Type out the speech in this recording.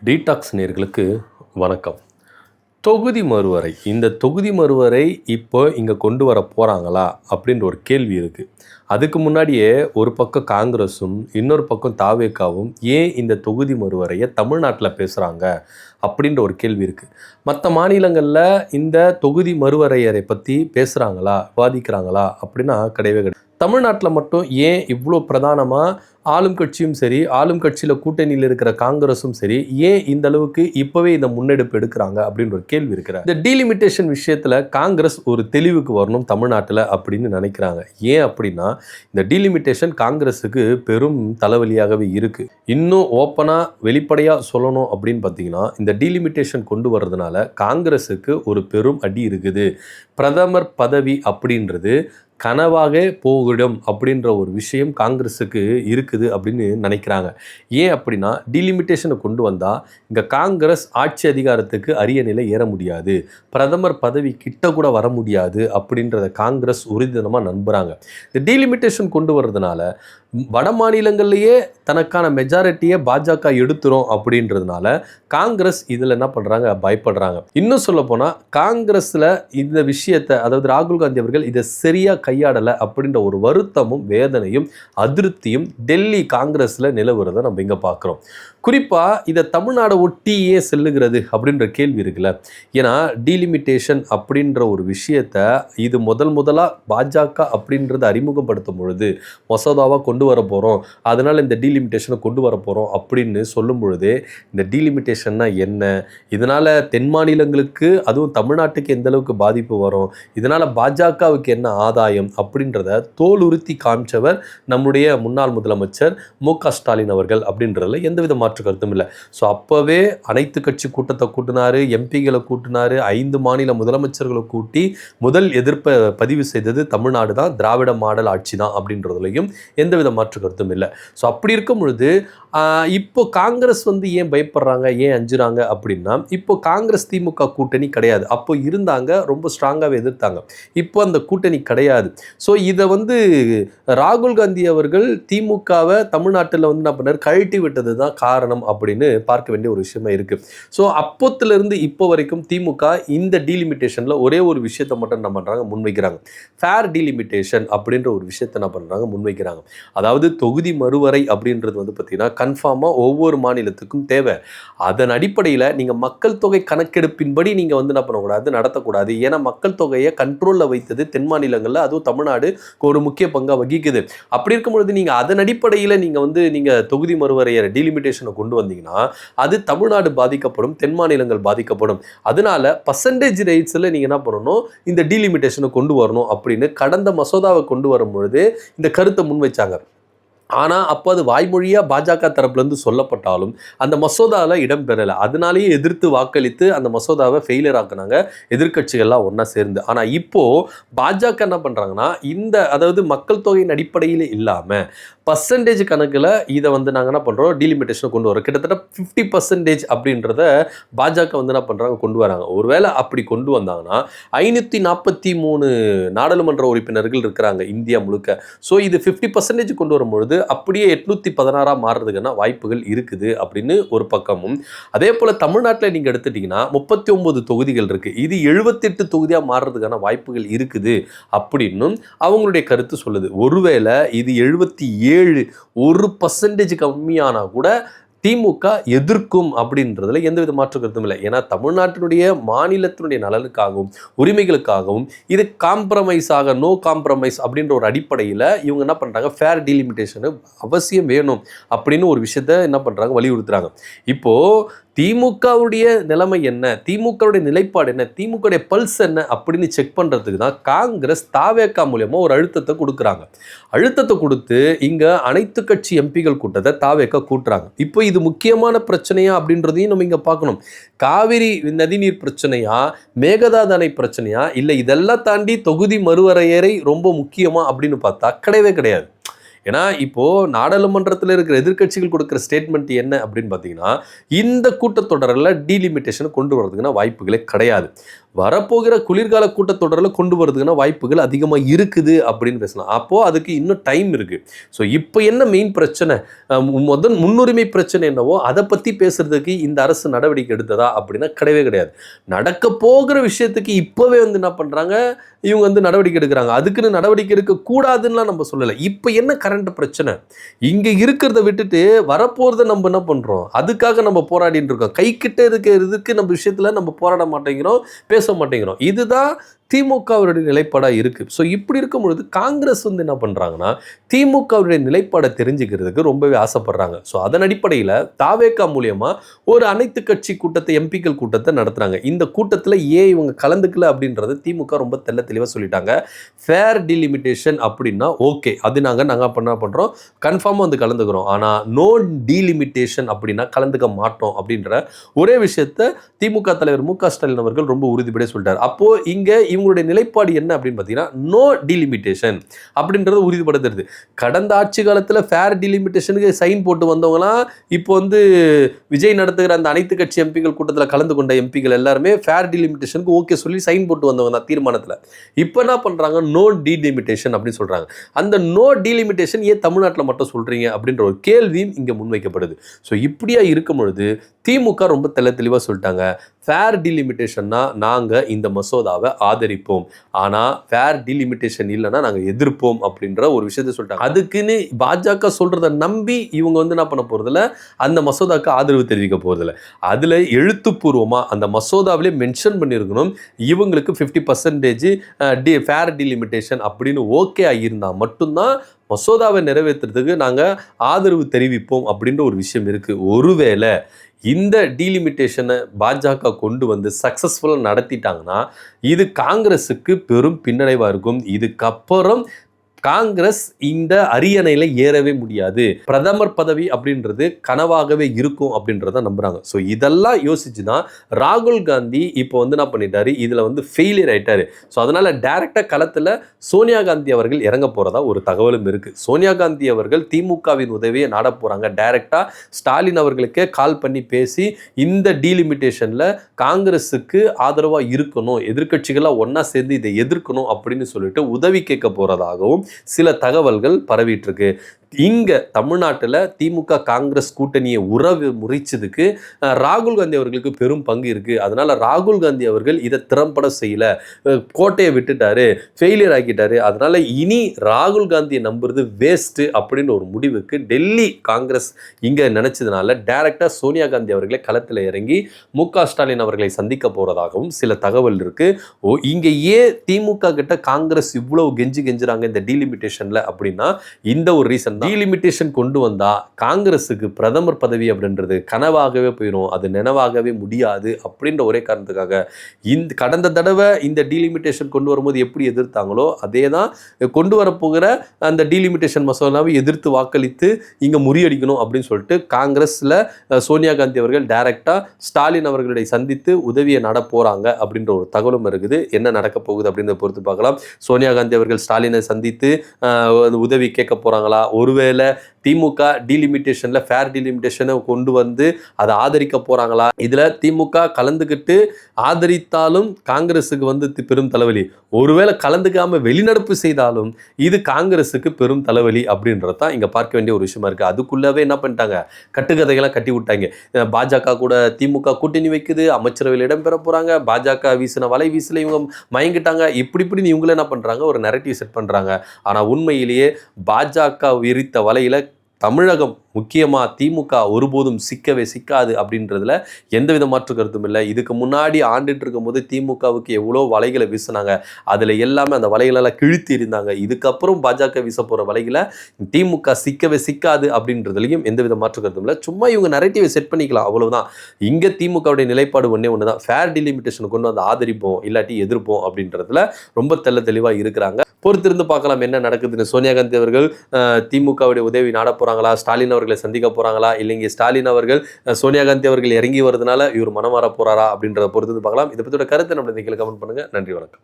Detox நேயர்களுக்கு வணக்கம். தொகுதி மறுவரை இந்த தொகுதி மறுவரை இப்போ இங்கே கொண்டு வர போகிறாங்களா அப்படின்ற ஒரு கேள்வி இருக்குது. அதுக்கு முன்னாடியே ஒரு பக்கம் காங்கிரஸும் இன்னொரு பக்கம் தாவேகாவும் ஏன் இந்த தொகுதி மறுவரையை தமிழ்நாட்டில் பேசுகிறாங்க அப்படின்ற ஒரு கேள்வி இருக்குது. மற்ற மாநிலங்களில் இந்த தொகுதி மறுவரையரை பற்றி பேசுகிறாங்களா, விவாதிக்கிறாங்களா அப்படின்னா கிடையவே கிடையாது. தமிழ்நாட்டில் மட்டும் ஏன் இவ்வளோ பிரதானமாக ஆளும் கட்சியும் சரி, ஆளும் கட்சியில் கூட்டணியில் இருக்கிற காங்கிரஸும் சரி, ஏன் இந்த அளவுக்கு இப்போவே இந்த முன்னெடுப்பு எடுக்கிறாங்க அப்படின்ற ஒரு கேள்வி இருக்கிற இந்த டீலிமிட்டேஷன் விஷயத்தில் காங்கிரஸ் ஒரு தெளிவுக்கு வரணும் தமிழ்நாட்டில் அப்படின்னு நினைக்கிறாங்க. ஏன் அப்படின்னா இந்த டீலிமிட்டேஷன் காங்கிரஸுக்கு பெரும் தலைவலியாகவே இருக்குது. இன்னும் ஓப்பனாக வெளிப்படையாக சொல்லணும் அப்படின்னு பார்த்தீங்கன்னா இந்த டீலிமிட்டேஷன் கொண்டு வர்றதுனால காங்கிரஸுக்கு ஒரு பெரும் அடி இருக்குது. பிரதமர் பதவி அப்படின்றது கனவாக போகிடும் அப்படின்ற ஒரு விஷயம் காங்கிரஸுக்கு இருக்குது அப்படின்னு நினைக்கிறாங்க. ஏன் அப்படின்னா டீலிமிட்டேஷனை கொண்டு வந்தால் இங்கே காங்கிரஸ் ஆட்சி அதிகாரத்துக்கு அரிய நிலை ஏற முடியாது, பிரதமர் பதவி கிட்ட கூட வர முடியாது அப்படின்றத காங்கிரஸ் உறுதிதனமாக நம்புகிறாங்க. இந்த டீலிமிட்டேஷன் கொண்டு வர்றதுனால வட மாநிலங்கள்லேயே தனக்கான மெஜாரிட்டியை பாஜக எடுத்துரும் அப்படின்றதுனால காங்கிரஸ் இதில் என்ன பண்ணுறாங்க, பயப்படுறாங்க. இன்னும் சொல்ல போனால் காங்கிரஸில் இந்த விஷயத்தை, அதாவது ராகுல் காந்தி அவர்கள் இதை சரியாக கையாடலை அப்படின்ற ஒரு வருத்தமும் வேதனையும் அதிருப்தியும் டெல்லி காங்கிரஸில் நிலவுறதை நம்ம இங்கே பார்க்குறோம். குறிப்பாக இதை தமிழ்நாடு ஒட்டியே செல்லுகிறது அப்படின்ற கேள்வி இருக்குல்ல. ஏன்னா டீலிமிட்டேஷன் அப்படின்ற ஒரு விஷயத்தை இது முதலாக பாஜக அப்படின்றத அறிமுகப்படுத்தும் பொழுது மசோதாவாக கொண்டு வர போகிறோம், அதனால் இந்த டீலிமிட்டேஷனை கொண்டு வர போகிறோம் அப்படின்னு சொல்லும் பொழுதே இந்த டீலிமிட்டேஷன்னா என்ன, இதனால் தென் மாநிலங்களுக்கு அதுவும் தமிழ்நாட்டுக்கு எந்த அளவுக்கு பாதிப்பு வரும், இதனால் பாஜகவுக்கு என்ன ஆதாயம் அப்படின்றத தோலுறுத்தி காமிச்சவர் நம்முடைய முன்னாள் முதலமைச்சர் மு.க. ஸ்டாலின் அவர்கள் அப்படின்றதுல எந்தவித மாற்று கருத்தும் இல்லை. ஸோ அப்போவே அனைத்து கட்சி கூட்டத்தை கூட்டினாரு, எம்பிகளை கூட்டினாரு, 5 மாநில முதலமைச்சர்களை கூட்டி முதல் எதிர்ப்பை பதிவு செய்தது தமிழ்நாடு தான், திராவிட மாடல் ஆட்சி தான் அப்படின்றதுலையும் எந்தவித மாற்று கருத்தும் இல்லை. ஸோ அப்படி இருக்கும் பொழுது இப்போ காங்கிரஸ் ஏன் பயப்படுறாங்க, ஏன் அஞ்சுறாங்க அப்படின்னா, இப்போ காங்கிரஸ் திமுக கூட்டணி கிடையாது. அப்போ இருந்தாங்க, ரொம்ப ஸ்ட்ராங்காகவே எதிர்த்தாங்க. இப்போ அந்த கூட்டணி கிடையாது. ஸோ இதை ராகுல் காந்தி அவர்கள் திமுகவை தமிழ்நாட்டில் என்ன பண்ணார், கழட்டி விட்டது தான் காரணம் அப்படின்னு பார்க்க வேண்டிய ஒரு விஷயமா இருக்குது. ஸோ அப்போத்திலிருந்து இப்போ வரைக்கும் திமுக இந்த டீலிமிட்டேஷனில் ஒரே ஒரு விஷயத்தை மட்டும் என்ன பண்ணுறாங்க, முன்வைக்கிறாங்க. ஃபேர் டீலிமிட்டேஷன் அப்படின்ற ஒரு விஷயத்தை என்ன பண்ணுறாங்க, முன்வைக்கிறாங்க. அதாவது தொகுதி மறுவரை அப்படின்றது பார்த்தீங்கன்னா கன்ஃபார்மாக ஒவ்வொரு மாநிலத்துக்கும் தேவை. அதன் அடிப்படையில் நீங்கள் மக்கள் தொகை கணக்கெடுப்பின்படி நீங்கள் என்ன பண்ணக்கூடாது, நடத்தக்கூடாது. ஏன்னா மக்கள் தொகையை கண்ட்ரோலில் வைத்தது தென் மாநிலங்களில், அதுவும் தமிழ்நாடு ஒரு முக்கிய பங்காக வகிக்குது. அப்படி இருக்கும் பொழுது நீங்கள் அதன் அடிப்படையில் நீங்கள் தொகுதி மறுவரையறை டீலிமிட்டேஷனை கொண்டு வந்தீங்கன்னா அது தமிழ்நாடு பாதிக்கப்படும், தென் மாநிலங்கள் பாதிக்கப்படும். அதனால பர்சன்டேஜ் ரேட்ஸில் நீங்கள் என்ன பண்ணணும், இந்த டீலிமிட்டேஷனை கொண்டு வரணும் அப்படின்னு கடந்த மசோதாவை கொண்டு வரும் பொழுது இந்த கருத்தை முன்வைச்சாங்க. ஆனால் அப்போ அது வாய்மொழியாக பாஜக தரப்புலேருந்து சொல்லப்பட்டாலும் அந்த மசோதாவில் இடம்பெறலை. அதனாலேயே எதிர்த்து வாக்களித்து அந்த மசோதாவை ஃபெயிலியர் ஆக்குனாங்க எதிர்கட்சிகள்லாம் ஒன்றா சேர்ந்து. ஆனால் இப்போது பாஜக என்ன பண்ணுறாங்கன்னா, அதாவது மக்கள் தொகையின் அடிப்படையில் இல்லாமல் பர்சன்டேஜ் கணக்கில் இதை நாங்கள் என்ன பண்ணுறோம், டீலிமிட்டேஷனை கொண்டு வரோம். கிட்டத்தட்ட 50% அப்படின்றத பாஜக என்ன பண்ணுறாங்க, கொண்டு வராங்க. ஒருவேளை அப்படி கொண்டு வந்தாங்கன்னா 543 நாடாளுமன்ற உறுப்பினர்கள் இருக்கிறாங்க இந்தியா முழுக்க. ஸோ இது 50% கொண்டு வரும்பொழுது அப்படியே 816 மாறுறதுக்கான வாய்ப்புகள் இருக்குது அப்படின்னு ஒரு பக்கமும். அதே போல் தமிழ்நாட்டில் நீங்கள் எடுத்துட்டிங்கன்னா 39 தொகுதிகள் இருக்குது, இது 78 தொகுதியாக மாறுறதுக்கான வாய்ப்புகள் இருக்குது அப்படின்னும் அவங்களுடைய கருத்து சொல்லுது. ஒருவேளை இது 77% கம்மியானா கூட திமுக எதிர்க்கும் அப்படின்றதுல எந்தவித மாற்று கருத்தும் இல்லை. ஏன்னா தமிழ்நாட்டினுடைய மாநிலத்தினுடைய நலனுக்காகவும் உரிமைகளுக்காகவும் இது காம்ப்ரமைஸாக, நோ காம்ப்ரமைஸ் அப்படின்ற ஒரு அடிப்படையில் இவங்க என்ன பண்ணுறாங்க, ஃபேர் டீலிமிட்டேஷனு அவசியம் வேணும் அப்படின்னு ஒரு விஷயத்த என்ன பண்ணுறாங்க, வலியுறுத்துறாங்க. இப்போது திமுகவுடைய நிலைமை என்ன, திமுகவுடைய நிலைப்பாடு என்ன, திமுகவுடைய பல்ஸ் என்ன அப்படின்னு செக் பண்ணுறதுக்கு தான் காங்கிரஸ் தாவேகா மூலமாக ஒரு அழுத்தத்தை கொடுக்குறாங்க. அழுத்தத்தை கொடுத்து இங்கே அனைத்து கட்சி எம்பிகள் கூட்டத்தை தாவேகா கூட்டுறாங்க. இப்போ இது முக்கியமான பிரச்சனையா அப்படின்றதையும் நம்ம இங்கே பார்க்கணும். காவிரி நதிநீர் பிரச்சனையா, மேகதாது அணை பிரச்சனையா, இல்லை இதெல்லாம் தாண்டி தொகுதி மறுவரையறை ரொம்ப முக்கியமா அப்படின்னு பார்த்தா கிடையவே கிடையாது. ஏன்னா இப்போது நாடாளுமன்றத்தில் இருக்கிற எதிர்க்கட்சிகள் கொடுக்குற ஸ்டேட்மெண்ட் என்ன அப்படின்னு பார்த்தீங்கன்னா, இந்த கூட்டத்தொடரில் டீலிமிட்டேஷனை கொண்டு வரதுக்குன்னா வாய்ப்புகளே கிடையாது. வரப்போகிற குளிர்கால கூட்டத்தொடரில் கொண்டு வரதுக்கான வாய்ப்புகள் அதிகமாக இருக்குது அப்படின்னு பேசலாம். அப்போது அதுக்கு இன்னும் டைம் இருக்குது. ஸோ இப்போ என்ன மெயின் பிரச்சனை, முன்னுரிமை பிரச்சனை என்னவோ அதை பற்றி பேசுறதுக்கு இந்த அரசு நடவடிக்கை எடுத்ததா அப்படின்னா கிடையவே கிடையாது. நடக்க போகிற விஷயத்துக்கு இப்போவே வந்து என்ன பண்ணுறாங்க, இவங்க வந்து நடவடிக்கை எடுக்கிறாங்க. அதுக்குன்னு நடவடிக்கை எடுக்கக்கூடாதுன்னெலாம் நம்ம சொல்லலை. இப்போ என்ன கரண்ட் பிரச்சனை, இங்கே இருக்கிறத விட்டுட்டு வரப்போகிறத நம்ம என்ன பண்ணுறோம், அதுக்காக நம்ம போராடிட்டு இருக்கோம். கைக்கிட்ட இருக்கிறதுக்கு நம்ம விஷயத்தில் நம்ம போராட மாட்டேங்கிறோம், பேச மாட்டேங்கிறோம். இதுதான் திமுகவுடைய நிலைப்பாடாக இருக்குது. ஸோ இப்படி இருக்கும் பொழுது காங்கிரஸ் வந்து என்ன பண்ணுறாங்கன்னா, திமுகவுடைய நிலைப்பாடை தெரிஞ்சுக்கிறதுக்கு ரொம்பவே ஆசைப்படுறாங்க. ஸோ அதன் அடிப்படையில் தாவேகா மூலியமாக ஒரு அனைத்து கட்சி கூட்டத்தை, எம்பிக்கள் கூட்டத்தை நடத்துகிறாங்க. இந்த கூட்டத்தில் இவங்க கலந்துக்கல அப்படின்றத திமுக ரொம்ப தெளிவாக சொல்லிட்டாங்க. ஃபேர் டீலிமிட்டேஷன் அப்படின்னா ஓகே, அது நாங்கள் பண்ணுறோம், கன்ஃபார்மாக வந்து கலந்துக்கிறோம். ஆனால் நோ டீலிமிட்டேஷன் அப்படின்னா கலந்துக்க மாட்டோம் அப்படின்ற ஒரே விஷயத்தை திமுக தலைவர் மு க ஸ்டாலின் அவர்கள் ரொம்ப உறுதிப்படியாக சொல்லிட்டார். அப்போது இங்கே இவங்களுடைய நிலைப்பாடு என்ன அப்படின்னு பார்த்தீங்கன்னா, நோ டீலிமிட்டேஷன் அப்படின்றது உறுதிப்படுத்துறது. கடந்த ஆட்சி காலத்தில் ஃபேர் டீலிமிட்டேஷனுக்கு சைன் போட்டு வந்தவங்களாம் இப்போ வந்து விஜய் நடத்துகிற அந்த அனைத்து கட்சி எம்பிகள் கூட்டத்தில் கலந்து கொண்ட எம்பிகள் எல்லாருமே ஃபேர் டீலிமிட்டேஷனுக்கு ஓகே சொல்லி சைன் போட்டு வந்தவங்க தான் தீர்மானத்தில். இப்போ என்ன பண்ணுறாங்க, நோ டீலிமிட்டேஷன் அப்படின்னு சொல்கிறாங்க. அந்த நோ டீலிமிட்டேஷன் ஏன் தமிழ்நாட்டில் மட்டும் சொல்கிறீங்க அப்படின்ற ஒரு கேள்வியும் இங்கே முன்வைக்கப்படுது. ஸோ இப்படியா இருக்கும் பொழுது திமுக ரொம்ப தெளிவாக சொல்லிட்டாங்க, ஃபேர் டீலிமிட்டேஷன்னா நாங்கள் இந்த மசோதாவை ஆதரிப்போம், ஆனால் ஃபேர் டீலிமிட்டேஷன் இல்லைன்னா நாங்கள் எதிர்ப்போம் அப்படின்ற ஒரு விஷயத்தை சொல்லிட்டாங்க. அதுக்குன்னு பாஜக சொல்கிறத நம்பி இவங்க வந்து என்ன பண்ண போகிறதில்ல, அந்த மசோதாவுக்கு ஆதரவு தெரிவிக்க போகிறதில்ல. அதில் எழுத்துப்பூர்வமாக அந்த மசோதாவிலே மென்ஷன் பண்ணியிருக்கணும், இவங்களுக்கு 50% ஃபேர் டீலிமிட்டேஷன் அப்படின்னு ஓகே ஆகியிருந்தால் மட்டும்தான் மசோதாவை நிறைவேற்றுறதுக்கு நாங்கள் ஆதரவு தெரிவிப்போம் அப்படின்ற ஒரு விஷயம் இருக்குது. ஒருவேளை இந்த டீலிமிட்டேஷனை பாஜக கொண்டு வந்து சக்ஸஸ்ஃபுல்லாக நடத்திட்டாங்கன்னா இது காங்கிரஸுக்கு பெரும் பின்னடைவாக இருக்கும். இதுக்கப்புறம் காங்கிரஸ் இந்த அரியணையில் ஏறவே முடியாது, பிரதமர் பதவி அப்படின்றது கனவாகவே இருக்கும் அப்படின்றத நம்புறாங்க. ஸோ இதெல்லாம் யோசிச்சு தான் ராகுல் காந்தி இப்போ வந்து என்ன பண்ணிட்டாரு, இதில் வந்து ஃபெயிலியர் ஆயிட்டாரு. ஸோ அதனால டைரக்டாக களத்தில் சோனியா காந்தி அவர்கள் இறங்க போகிறதா ஒரு தகவலும் இருக்குது. சோனியா காந்தி அவர்கள் திமுகவின் உதவியை நாட போகிறாங்க. டைரக்டாக ஸ்டாலின் அவர்களுக்கே கால் பண்ணி பேசி இந்த டீலிமிட்டேஷனில் காங்கிரஸுக்கு ஆதரவாக இருக்கணும், எதிர்கட்சிகளாக ஒன்றா சேர்ந்து இதை எதிர்க்கணும் அப்படின்னு சொல்லிட்டு உதவி கேட்க போகிறதாகவும் சில தகவல்கள் பரவிட்டு இருக்கு. இங்க தமிழ்நாட்டில் திமுக காங்கிரஸ் கூட்டணியை உறவு முறிச்சதுக்கு ராகுல் காந்தி அவர்களுக்கு பெரும் பங்கு இருக்கு. அதனால ராகுல் காந்தி அவர்கள் இதை திறம்பட செய்யல, கோட்டையை விட்டுட்டாரு, ஃபெயிலியர் ஆக்கிட்டாரு. அதனால இனி ராகுல் காந்தியை நம்புறது வேஸ்ட் அப்படின்னு ஒரு முடிவுக்கு டெல்லி காங்கிரஸ் இங்க நினைச்சதுனால டைரக்டா சோனியா காந்தி அவர்களை களத்தில் இறங்கி மு க ஸ்டாலின் அவர்களை சந்திக்க போறதாகவும் சில தகவல் இருக்கு. இங்க ஏன் திமுக கிட்ட காங்கிரஸ் இவ்வளவு கெஞ்சுறாங்க இந்த டீலிமிட்டேஷன்ல அப்படின்னா இந்த ஒரு ரீசன். டீலிமிட்டேஷன் கொண்டு வந்தா காங்கிரஸுக்கு பிரதமர் பதவி அப்படின்றது கனவாகவே போயிடும், அது நினைவாகவே முடியாது அப்படின்ற ஒரே காரணத்துக்காக இந்த கடந்த தடவை இந்த டீலிமிட்டேஷன் கொண்டு வரும்போது எப்படி எதிர்த்தாங்களோ அதே தான் கொண்டு வரப்போகிற அந்த டீலிமிட்டேஷன் மசோதாவை எதிர்த்து வாக்களித்து இங்கே முறியடிக்கணும் அப்படின்னு சொல்லிட்டு காங்கிரஸில் சோனியா காந்தி அவர்கள் டைரக்டா ஸ்டாலின் அவர்களை சந்தித்து உதவியை நட போறாங்க அப்படின்ற ஒரு தகவலும் இருக்குது. என்ன நடக்க போகுது அப்படின்றத பொறுத்து பார்க்கலாம். சோனியா காந்தி அவர்கள் ஸ்டாலினை சந்தித்து உதவி கேட்க போறாங்களா, ஒருவேளை திமுக டீலிமிட்டேஷனில் ஃபேர் டீலிமிட்டேஷனை கொண்டு வந்து அதை ஆதரிக்க போகிறாங்களா, இதில் திமுக கலந்துக்கிட்டு ஆதரித்தாலும் காங்கிரஸுக்கு வந்து பெரும் தலைவலி, ஒருவேளை கலந்துக்காமல் வெளிநடப்பு செய்தாலும் இது காங்கிரஸுக்கு பெரும் தலைவலி அப்படின்றது தான் இங்கே பார்க்க வேண்டிய ஒரு விஷயமா இருக்குது. அதுக்குள்ளவே என்ன பண்ணிட்டாங்க, கட்டுக்கதைகள்லாம் கட்டி விட்டாங்க. பாஜக கூட திமுக கூட்டணி வைக்குது, அமைச்சரவையில் இடம்பெற போகிறாங்க, பாஜக வீசின வலை வீசில் இவங்க மயங்கிட்டாங்க, இப்படின்னு இவங்களே என்ன பண்ணுறாங்க, ஒரு நெரட்டிவ் செட் பண்ணுறாங்க. ஆனால் உண்மையிலேயே பாஜக விரித்த வலையில் தமிழகம் முக்கியமாக திமுக ஒருபோதும் சிக்காது அப்படின்றதுல எந்தவித மாற்று கருத்தும் இல்லை. இதுக்கு முன்னாடி ஆண்டுட்டு இருக்கும் போது திமுகவுக்கு எவ்வளோ வலைகளை வீசினாங்க, அதில் எல்லாமே அந்த வலைகளெல்லாம் கிழித்து இருந்தாங்க. இதுக்கப்புறம் பாஜக வீச போகிற வலைகளை திமுக சிக்காது அப்படின்றதுலையும் எந்தவித மாற்று கருத்தும் இல்லை. சும்மா இவங்க நரேட்டிவை செட் பண்ணிக்கலாம், அவ்வளவுதான். இங்கே திமுகவுடைய நிலைப்பாடு ஒன்று தான், ஃபேர் டீலிமிட்டேஷன் கொண்டு வந்து ஆதரிப்போம் இல்லாட்டி எதிர்ப்போம் அப்படின்றதுல ரொம்ப தெளிவாக இருக்கிறாங்க. பொறுத்திருந்து பார்க்கலாம் என்ன நடக்குதுன்னு. சோனியா காந்தி அவர்கள் திமுகவுடைய உதவி நாட போகிறாங்களா, ஸ்டாலின் அவர்களை சந்திக்க போகிறாங்களா, இல்லைங்க ஸ்டாலின் அவர்கள் சோனியா காந்தி அவர்கள் இறங்கி வரதுனால இவர் மனம் மாற போகிறாரா அப்படின்றத பொறுத்து பார்க்கலாம். இதை பற்றியோட கருத்தை நம்ம கமெண்ட் பண்ணுங்கள். நன்றி, வணக்கம்.